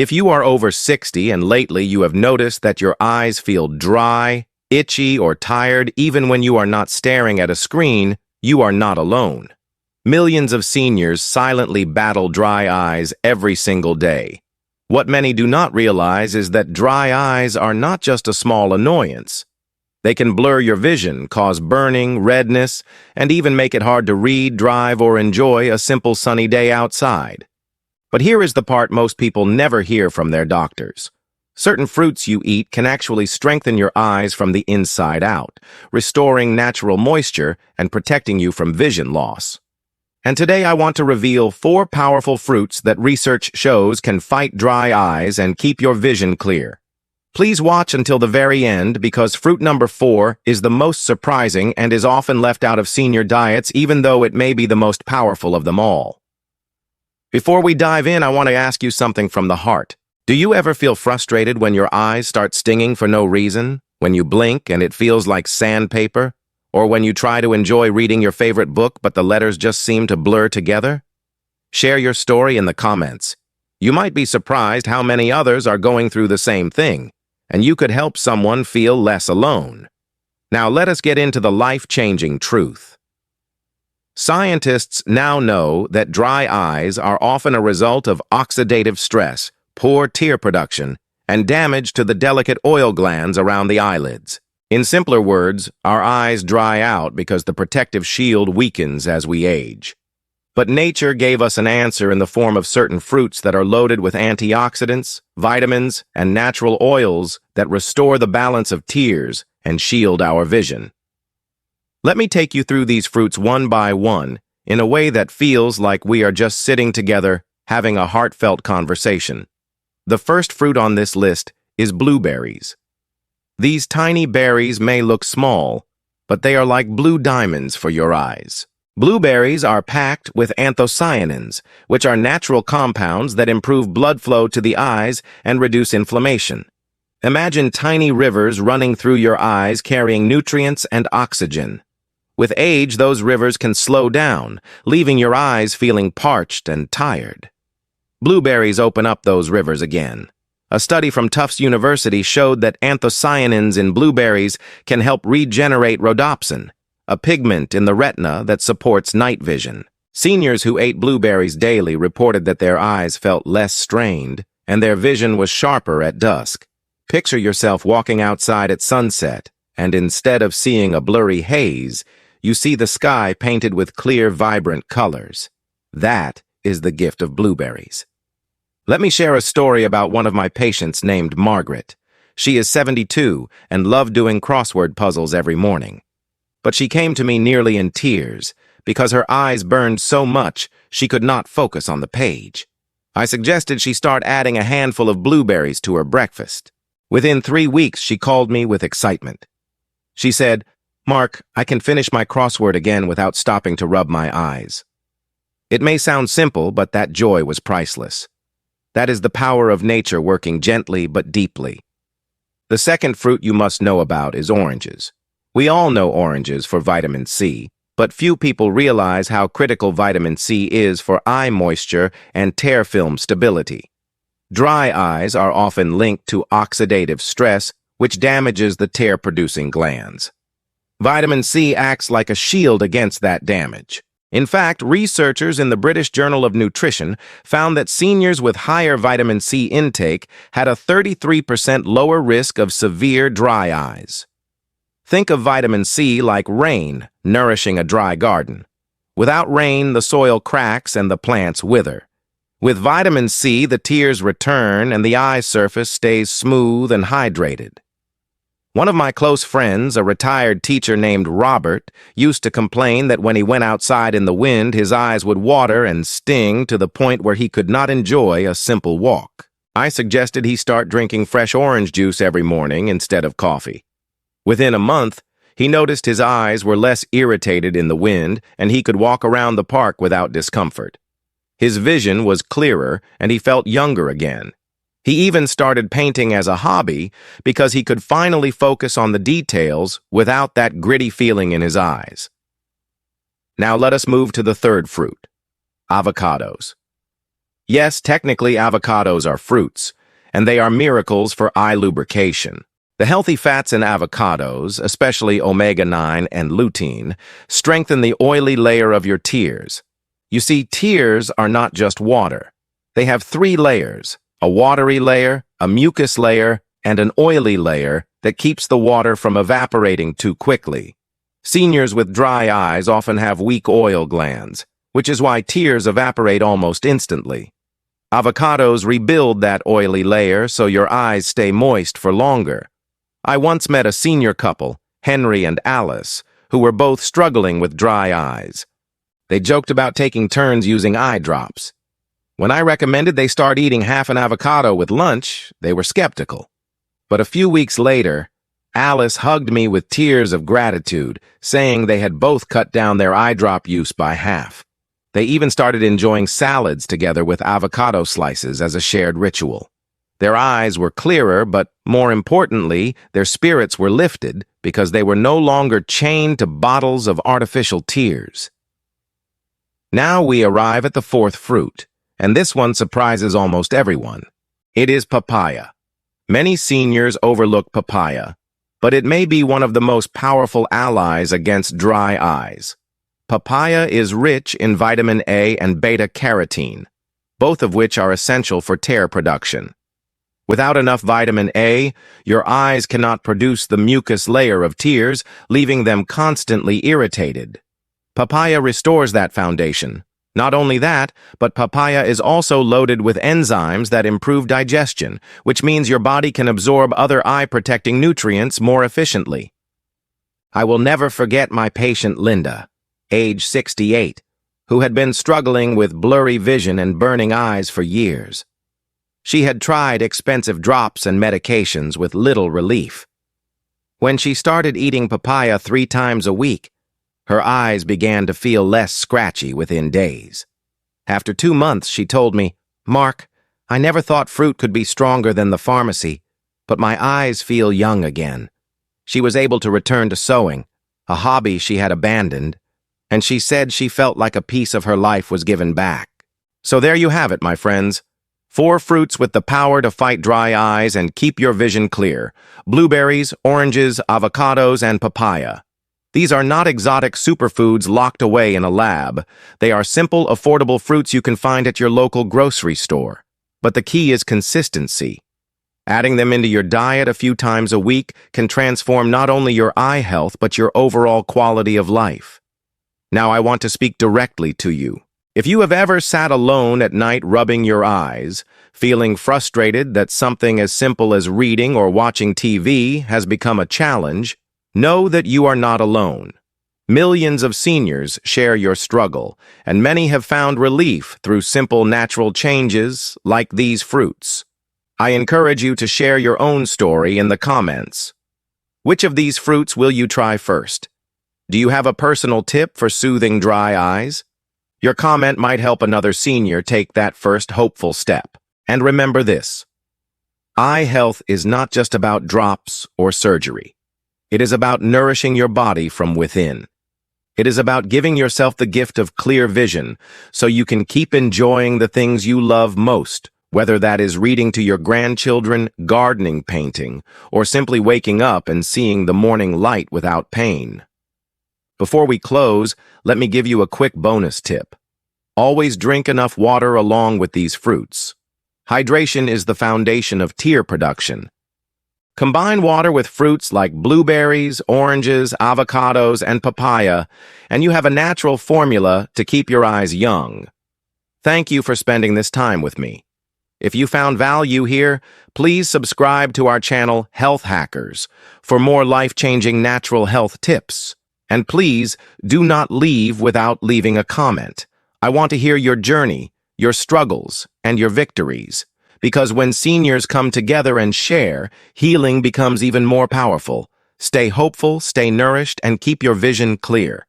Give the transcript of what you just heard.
If you are over 60 and lately you have noticed that your eyes feel dry, itchy, or tired even when you are not staring at a screen, you are not alone. Millions of seniors silently battle dry eyes every single day. What many do not realize is that dry eyes are not just a small annoyance. They can blur your vision, cause burning, redness, and even make it hard to read, drive, or enjoy a simple sunny day outside. But here is the part most people never hear from their doctors. Certain fruits you eat can actually strengthen your eyes from the inside out, restoring natural moisture and protecting you from vision loss. And today I want to reveal 4 powerful fruits that research shows can fight dry eyes and keep your vision clear. Please watch until the very end because fruit number 4 is the most surprising and is often left out of senior diets even though it may be the most powerful of them all. Before we dive in, I want to ask you something from the heart. Do you ever feel frustrated when your eyes start stinging for no reason? When you blink and it feels like sandpaper? Or when you try to enjoy reading your favorite book but the letters just seem to blur together? Share your story in the comments. You might be surprised how many others are going through the same thing, and you could help someone feel less alone. Now let us get into the life-changing truth. Scientists now know that dry eyes are often a result of oxidative stress, poor tear production, and damage to the delicate oil glands around the eyelids. In simpler words, our eyes dry out because the protective shield weakens as we age. But nature gave us an answer in the form of certain fruits that are loaded with antioxidants, vitamins, and natural oils that restore the balance of tears and shield our vision. Let me take you through these fruits one by one in a way that feels like we are just sitting together having a heartfelt conversation. The first fruit on this list is blueberries. These tiny berries may look small, but they are like blue diamonds for your eyes. Blueberries are packed with anthocyanins, which are natural compounds that improve blood flow to the eyes and reduce inflammation. Imagine tiny rivers running through your eyes carrying nutrients and oxygen. With age, those rivers can slow down, leaving your eyes feeling parched and tired. Blueberries open up those rivers again. A study from Tufts University showed that anthocyanins in blueberries can help regenerate rhodopsin, a pigment in the retina that supports night vision. Seniors who ate blueberries daily reported that their eyes felt less strained and their vision was sharper at dusk. Picture yourself walking outside at sunset, and instead of seeing a blurry haze, you see the sky painted with clear, vibrant colors. That is the gift of blueberries. Let me share a story about one of my patients named Margaret. She is 72 and loved doing crossword puzzles every morning. But she came to me nearly in tears because her eyes burned so much she could not focus on the page. I suggested she start adding a handful of blueberries to her breakfast. Within 3 weeks, she called me with excitement. She said, "Mark, I can finish my crossword again without stopping to rub my eyes." It may sound simple, but that joy was priceless. That is the power of nature working gently but deeply. The second fruit you must know about is oranges. We all know oranges for vitamin C, but few people realize how critical vitamin C is for eye moisture and tear film stability. Dry eyes are often linked to oxidative stress, which damages the tear-producing glands. Vitamin C acts like a shield against that damage. In fact, researchers in the British Journal of Nutrition found that seniors with higher vitamin C intake had a 33% lower risk of severe dry eyes. Think of vitamin C like rain, nourishing a dry garden. Without rain, the soil cracks and the plants wither. With vitamin C, the tears return and the eye surface stays smooth and hydrated. One of my close friends, a retired teacher named Robert, used to complain that when he went outside in the wind, his eyes would water and sting to the point where he could not enjoy a simple walk. I suggested he start drinking fresh orange juice every morning instead of coffee. Within a month, he noticed his eyes were less irritated in the wind and he could walk around the park without discomfort. His vision was clearer and he felt younger again. He even started painting as a hobby because he could finally focus on the details without that gritty feeling in his eyes. Now let us move to the third fruit, avocados. Yes, technically avocados are fruits, and they are miracles for eye lubrication. The healthy fats in avocados, especially omega-9 and lutein, strengthen the oily layer of your tears. You see, tears are not just water. They have 3 layers: a watery layer, a mucus layer, and an oily layer that keeps the water from evaporating too quickly. Seniors with dry eyes often have weak oil glands, which is why tears evaporate almost instantly. Avocados rebuild that oily layer so your eyes stay moist for longer. I once met a senior couple, Henry and Alice, who were both struggling with dry eyes. They joked about taking turns using eye drops. When I recommended they start eating half an avocado with lunch, they were skeptical. But a few weeks later, Alice hugged me with tears of gratitude, saying they had both cut down their eye drop use by half. They even started enjoying salads together with avocado slices as a shared ritual. Their eyes were clearer, but more importantly, their spirits were lifted because they were no longer chained to bottles of artificial tears. Now we arrive at the 4th fruit, and this one surprises almost everyone. It is papaya. Many seniors overlook papaya, but it may be one of the most powerful allies against dry eyes. Papaya is rich in vitamin A and beta-carotene, both of which are essential for tear production. Without enough vitamin A, your eyes cannot produce the mucus layer of tears, leaving them constantly irritated. Papaya restores that foundation. Not only that, but papaya is also loaded with enzymes that improve digestion, which means your body can absorb other eye-protecting nutrients more efficiently. I will never forget my patient Linda, age 68, who had been struggling with blurry vision and burning eyes for years. She had tried expensive drops and medications with little relief. When she started eating papaya 3 times a week, her eyes began to feel less scratchy within days. After 2 months, she told me, "Mark, I never thought fruit could be stronger than the pharmacy, but my eyes feel young again." She was able to return to sewing, a hobby she had abandoned, and she said she felt like a piece of her life was given back. So there you have it, my friends. 4 fruits with the power to fight dry eyes and keep your vision clear: blueberries, oranges, avocados, and papaya. These are not exotic superfoods locked away in a lab. They are simple, affordable fruits you can find at your local grocery store. But the key is consistency. Adding them into your diet a few times a week can transform not only your eye health, but your overall quality of life. Now I want to speak directly to you. If you have ever sat alone at night rubbing your eyes, feeling frustrated that something as simple as reading or watching TV has become a challenge, know that you are not alone. Millions of seniors share your struggle, and many have found relief through simple natural changes like these fruits. I encourage you to share your own story in the comments. Which of these fruits will you try first? Do you have a personal tip for soothing dry eyes? Your comment might help another senior take that first hopeful step. And remember this: eye health is not just about drops or surgery. It is about nourishing your body from within. It is about giving yourself the gift of clear vision so you can keep enjoying the things you love most, whether that is reading to your grandchildren, gardening, painting, or simply waking up and seeing the morning light without pain. Before we close, let me give you a quick bonus tip. Always drink enough water along with these fruits. Hydration is the foundation of tear production. Combine water with fruits like blueberries, oranges, avocados, and papaya, and you have a natural formula to keep your eyes young. Thank you for spending this time with me. If you found value here, please subscribe to our channel, Health Hackers, for more life-changing natural health tips. And please, do not leave without leaving a comment. I want to hear your journey, your struggles, and your victories. Because when seniors come together and share, healing becomes even more powerful. Stay hopeful, stay nourished, and keep your vision clear.